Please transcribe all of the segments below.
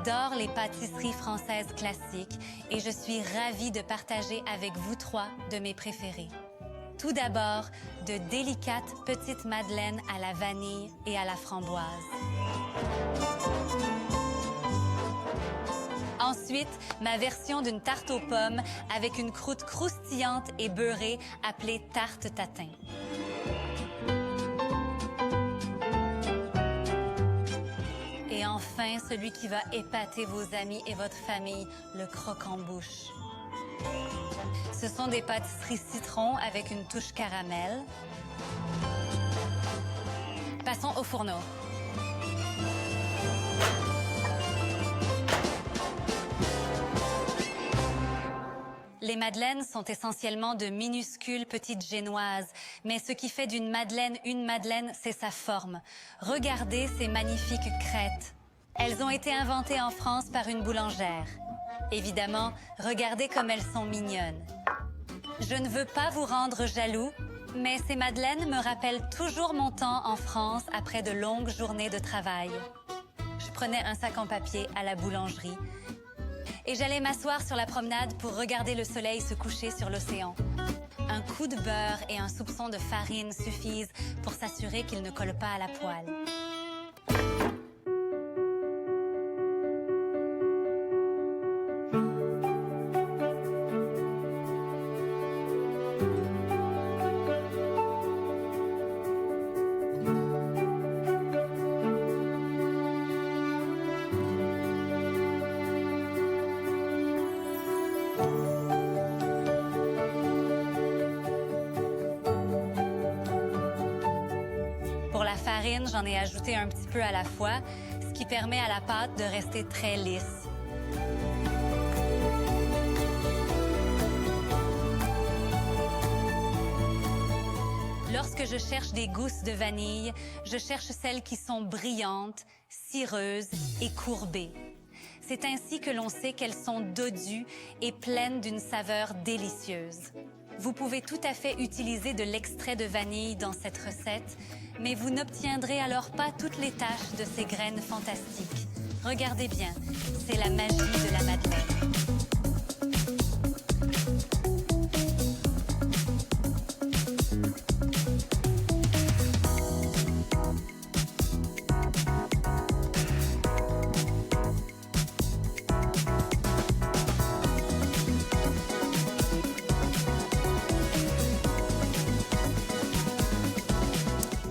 J'adore les pâtisseries françaises classiques et je suis ravie de partager avec vous trois de mes préférés. Tout d'abord, de délicates petites madeleines à la vanille et à la framboise. Ensuite, ma version d'une tarte aux pommes avec une croûte croustillante et beurrée appelée tarte tatin. Et enfin, celui qui va épater vos amis et votre famille, le croque-en-bouche. Ce sont des pâtisseries citron avec une touche caramel. Passons au fourneau. Les madeleines sont essentiellement de minuscules petites génoises, mais ce qui fait d'une madeleine une madeleine, c'est sa forme. Regardez ces magnifiques crêtes. Elles ont été inventées en France par une boulangère. Évidemment, regardez comme elles sont mignonnes. Je ne veux pas vous rendre jaloux, mais ces madeleines me rappellent toujours mon temps en France après de longues journées de travail. Je prenais un sac en papier à la boulangerie et j'allais m'asseoir sur la promenade pour regarder le soleil se coucher sur l'océan. Un coup de beurre et un soupçon de farine suffisent pour s'assurer qu'il ne colle pas à la poêle. Pour la farine, j'en ai ajouté un petit peu à la fois, ce qui permet à la pâte de rester très lisse. Lorsque je cherche des gousses de vanille, je cherche celles qui sont brillantes, cireuses et courbées. C'est ainsi que l'on sait qu'elles sont dodues et pleines d'une saveur délicieuse. Vous pouvez tout à fait utiliser de l'extrait de vanille dans cette recette, mais vous n'obtiendrez alors pas toutes les taches de ces graines fantastiques. Regardez bien, c'est la magie de la madeleine.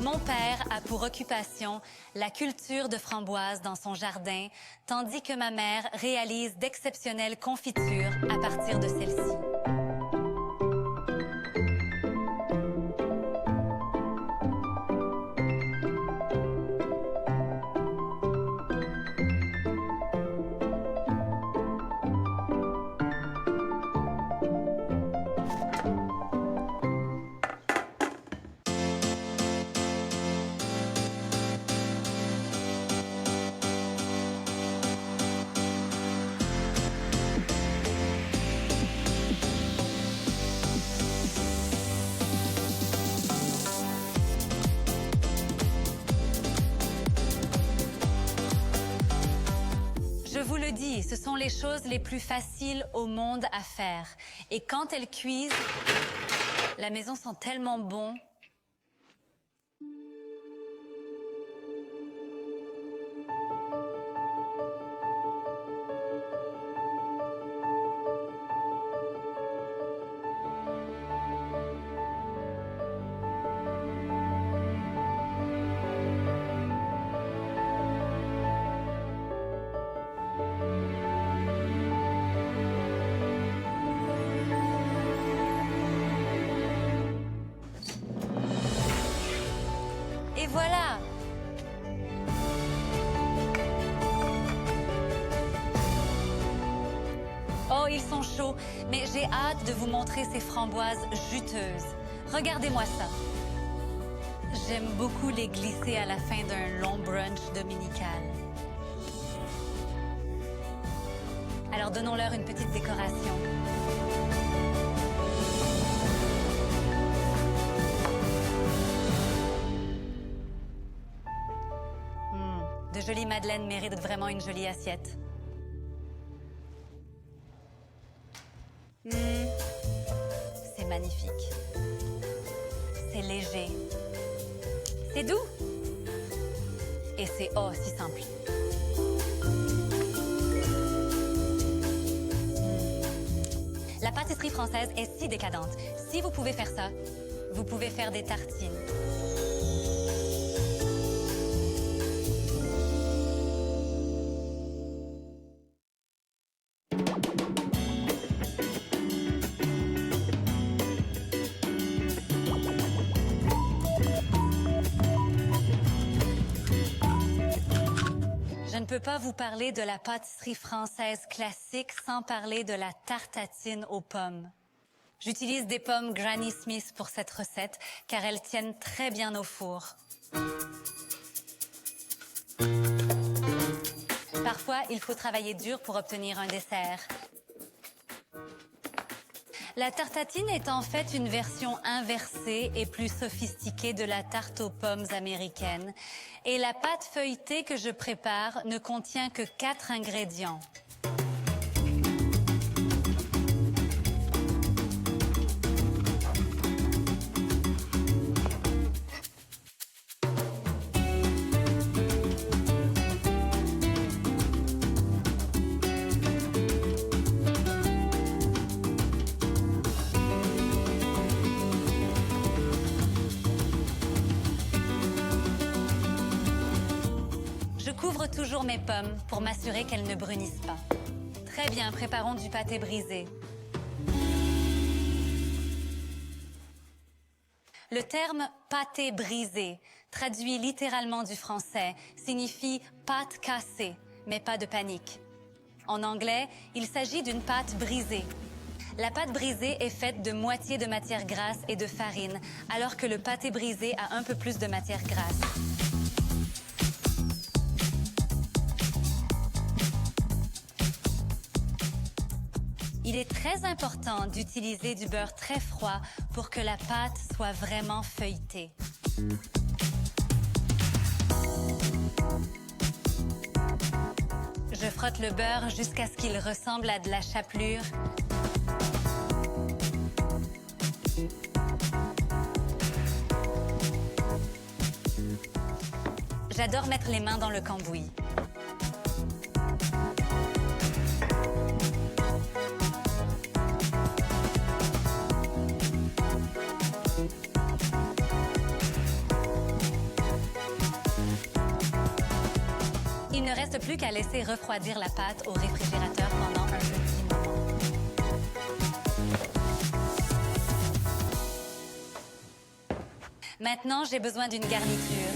Mon père a pour occupation la culture de framboises dans son jardin, tandis que ma mère réalise d'exceptionnelles confitures à partir de celles-ci. Je vous le dis, ce sont les choses les plus faciles au monde à faire. Et quand elles cuisent, la maison sent tellement bon. Et voilà! Oh, ils sont chauds, mais j'ai hâte de vous montrer ces framboises juteuses. Regardez-moi ça. J'aime beaucoup les glisser à la fin d'un long brunch dominical. Alors donnons-leur une petite décoration. De jolies madeleines méritent vraiment une jolie assiette. magnifique. C'est léger. C'est doux. Et c'est oh si simple. La pâtisserie française est si décadente. Si vous pouvez faire ça, vous pouvez faire des tartines. Je ne peux pas vous parler de la pâtisserie française classique sans parler de la tartatine aux pommes. J'utilise des pommes Granny Smith pour cette recette car elles tiennent très bien au four. Parfois, il faut travailler dur pour obtenir un dessert. La tartatine est en fait une version inversée et plus sophistiquée de la tarte aux pommes américaine. Et la pâte feuilletée que je prépare ne contient que 4 ingrédients. Je couvre toujours mes pommes pour m'assurer qu'elles ne brunissent pas. Très bien, préparons du pâté brisé. Le terme pâté brisé, traduit littéralement du français, signifie pâte cassée, mais pas de panique. En anglais, il s'agit d'une pâte brisée. La pâte brisée est faite de moitié de matière grasse et de farine, alors que le pâté brisé a un peu plus de matière grasse. Il est très important d'utiliser du beurre très froid pour que la pâte soit vraiment feuilletée. Je frotte le beurre jusqu'à ce qu'il ressemble à de la chapelure. J'adore mettre les mains dans le cambouis. Il ne reste plus qu'à laisser refroidir la pâte au réfrigérateur pendant un petit moment. Maintenant, j'ai besoin d'une garniture.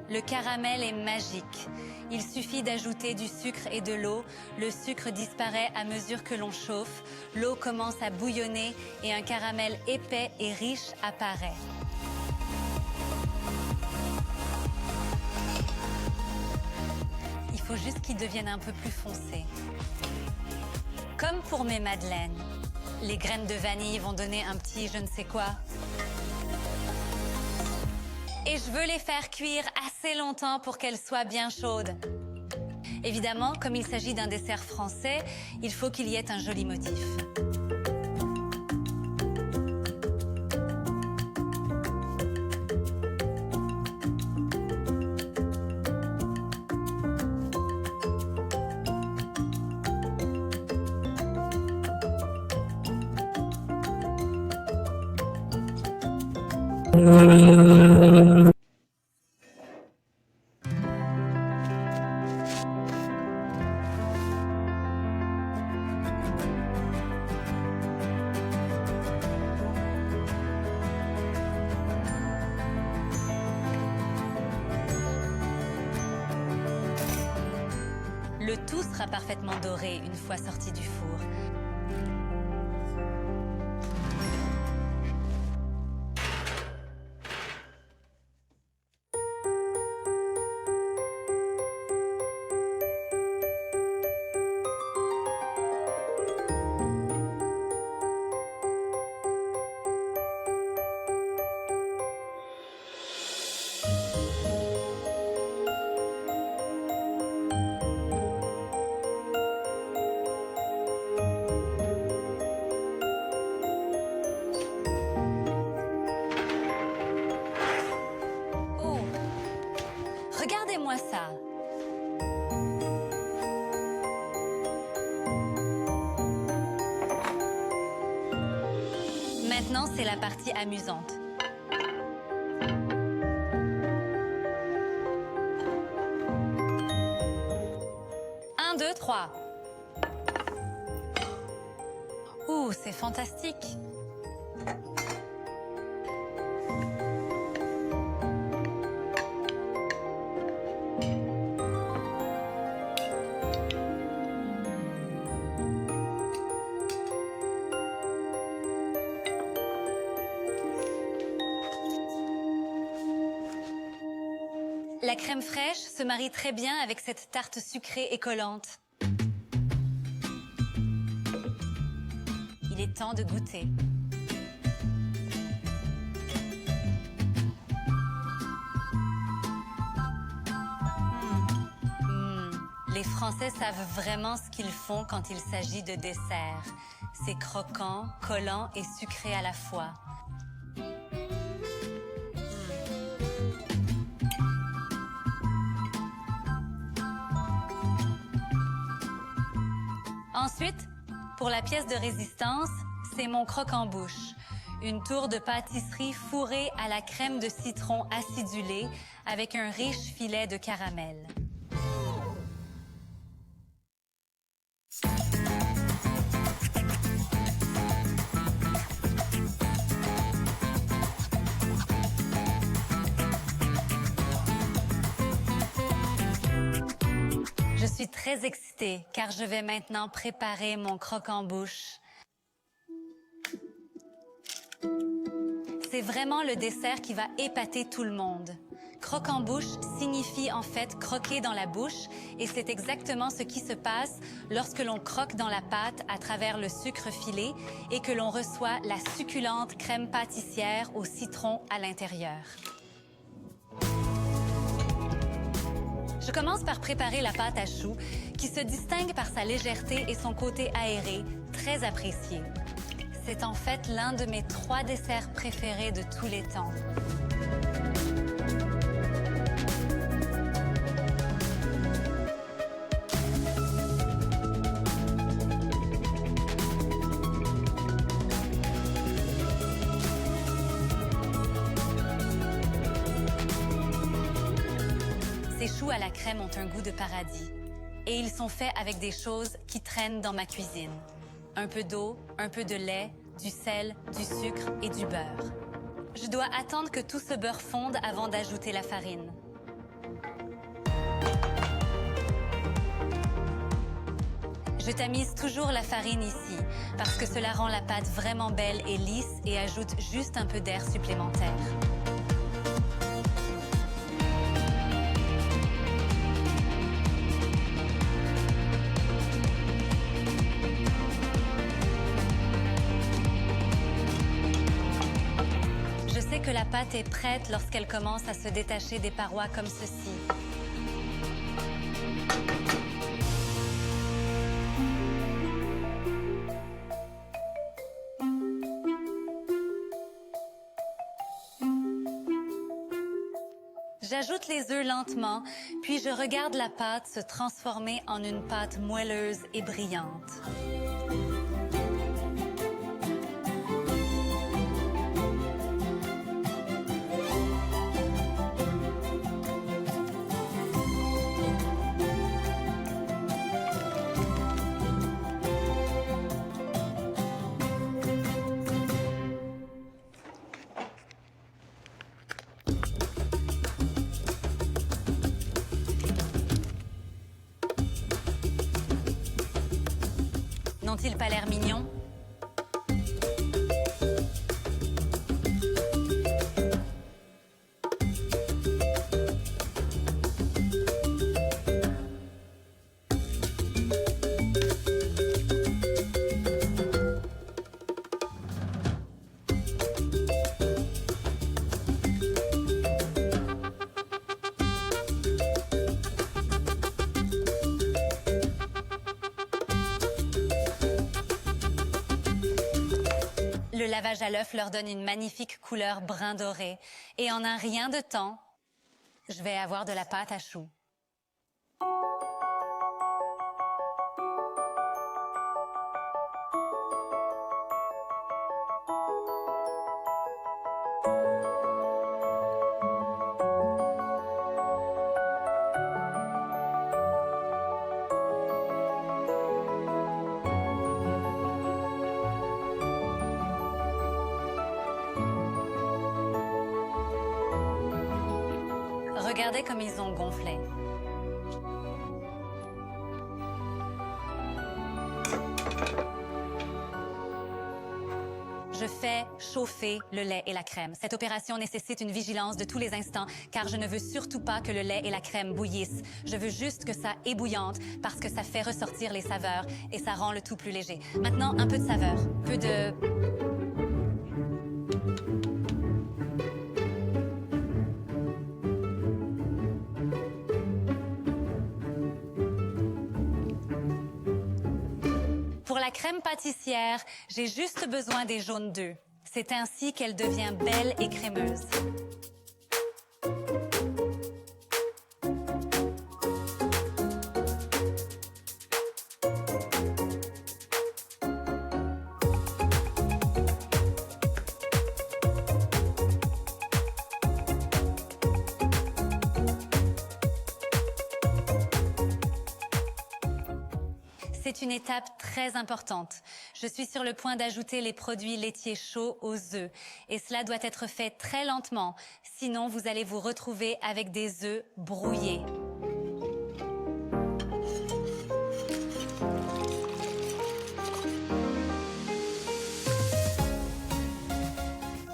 Le caramel est magique. Il suffit d'ajouter du sucre et de l'eau. Le sucre disparaît à mesure que l'on chauffe. L'eau commence à bouillonner et un caramel épais et riche apparaît. Il faut juste qu'il devienne un peu plus foncé. Comme pour mes madeleines. Les graines de vanille vont donner un petit je ne sais quoi. Et je veux les faire cuire assez longtemps pour qu'elles soient bien chaudes. Évidemment, comme il s'agit d'un dessert français, il faut qu'il y ait un joli motif. Le tout sera parfaitement doré une fois sorti du four. Regarde-moi ça. Maintenant, c'est la partie amusante. Un, deux, trois. Ouh, c'est fantastique. La crème fraîche se marie très bien avec cette tarte sucrée et collante. Il est temps de goûter. Les Français savent vraiment ce qu'ils font quand il s'agit de dessert. C'est croquant, collant et sucré à la fois. Ensuite, pour la pièce de résistance, c'est mon croque-en-bouche. Une tour de pâtisserie fourrée à la crème de citron acidulée avec un riche filet de caramel. Je suis très excitée car je vais maintenant préparer mon croque-en-bouche. C'est vraiment le dessert qui va épater tout le monde. Croque-en-bouche signifie en fait croquer dans la bouche et c'est exactement ce qui se passe lorsque l'on croque dans la pâte à travers le sucre filé et que l'on reçoit la succulente crème pâtissière au citron à l'intérieur. Je commence par préparer la pâte à choux qui se distingue par sa légèreté et son côté aéré, très apprécié. C'est en fait l'un de mes 3 desserts préférés de tous les temps. Ces choux à la crème ont un goût de paradis. Et ils sont faits avec des choses qui traînent dans ma cuisine. Un peu d'eau, un peu de lait, du sel, du sucre et du beurre. Je dois attendre que tout ce beurre fonde avant d'ajouter la farine. Je tamise toujours la farine ici, parce que cela rend la pâte vraiment belle et lisse et ajoute juste un peu d'air supplémentaire. Je sais que la pâte est prête lorsqu'elle commence à se détacher des parois comme ceci. J'ajoute les œufs lentement, puis je regarde la pâte se transformer en une pâte moelleuse et brillante. N'ont-ils pas l'air mignons? Le lavage à l'œuf leur donne une magnifique couleur brun doré. Et en un rien de temps, je vais avoir de la pâte à choux. Regardez comme ils ont gonflé. Je fais chauffer le lait et la crème. Cette opération nécessite une vigilance de tous les instants car je ne veux surtout pas que le lait et la crème bouillissent. Je veux juste que ça ébouillante parce que ça fait ressortir les saveurs et ça rend le tout plus léger. Maintenant, un peu de saveur. Peu de... Pour la crème pâtissière, j'ai juste besoin des jaunes d'œufs. C'est ainsi qu'elle devient belle et crémeuse. C'est une étape très importante. Je suis sur le point d'ajouter les produits laitiers chauds aux œufs et cela doit être fait très lentement, sinon vous allez vous retrouver avec des œufs brouillés.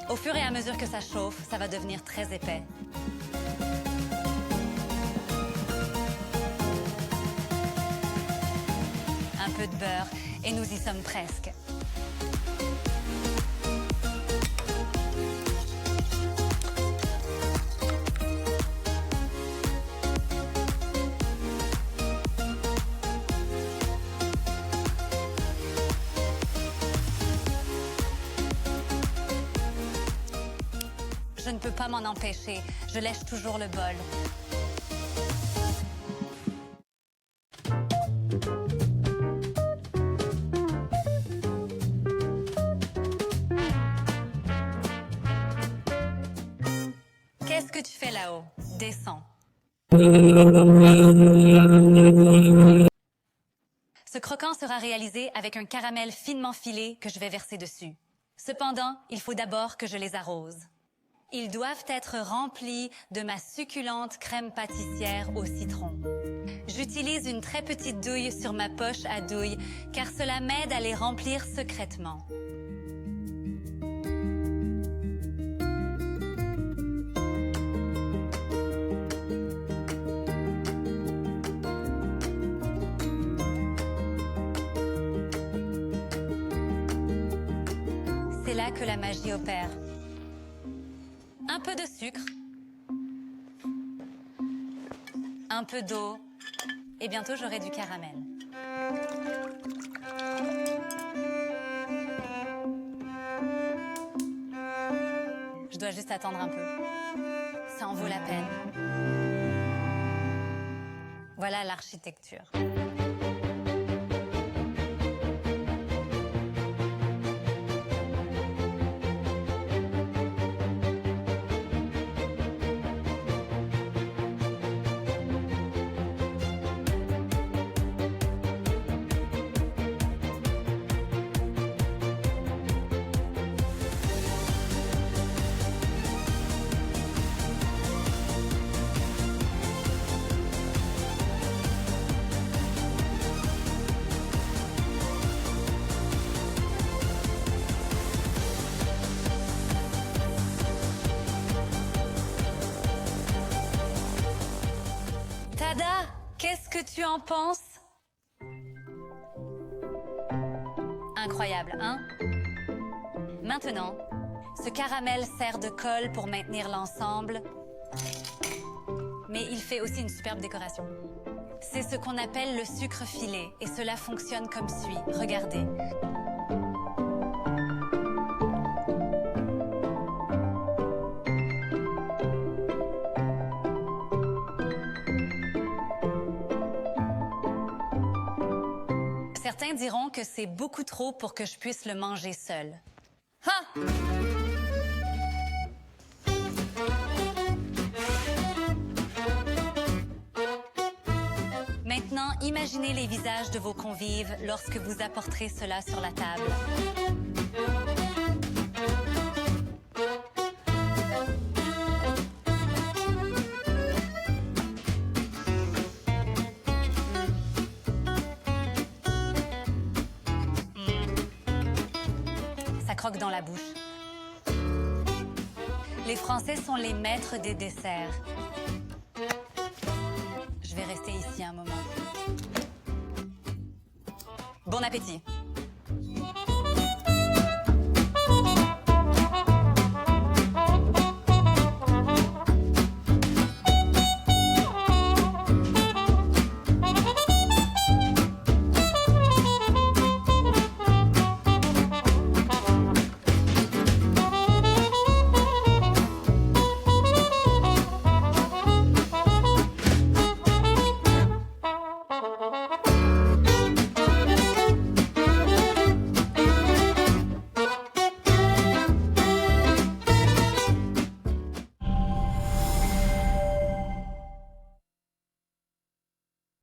Au fur et à mesure que ça chauffe, ça va devenir très épais. Un peu de beurre et nous y sommes presque. Je ne peux pas m'en empêcher, je lèche toujours le bol. Qu'est-ce que tu fais là-haut? Descends. Ce croquant sera réalisé avec un caramel finement filé que je vais verser dessus. Cependant, il faut d'abord que je les arrose. Ils doivent être remplis de ma succulente crème pâtissière au citron. J'utilise une très petite douille sur ma poche à douille car cela m'aide à les remplir secrètement. C'est là que la magie opère. Un peu de sucre, un peu d'eau, et bientôt j'aurai du caramel. Je dois juste attendre un peu. Ça en vaut la peine. Voilà l'architecture. Tada, qu'est-ce que tu en penses? Incroyable, hein? Maintenant, ce caramel sert de colle pour maintenir l'ensemble, mais il fait aussi une superbe décoration. C'est ce qu'on appelle le sucre filé et cela fonctionne comme suit. Regardez. Certains diront que c'est beaucoup trop pour que je puisse le manger seul. Ha! Maintenant, imaginez les visages de vos convives lorsque vous apporterez cela sur la table. croque dans la bouche. Les Français sont les maîtres des desserts. Je vais rester ici un moment. Bon appétit!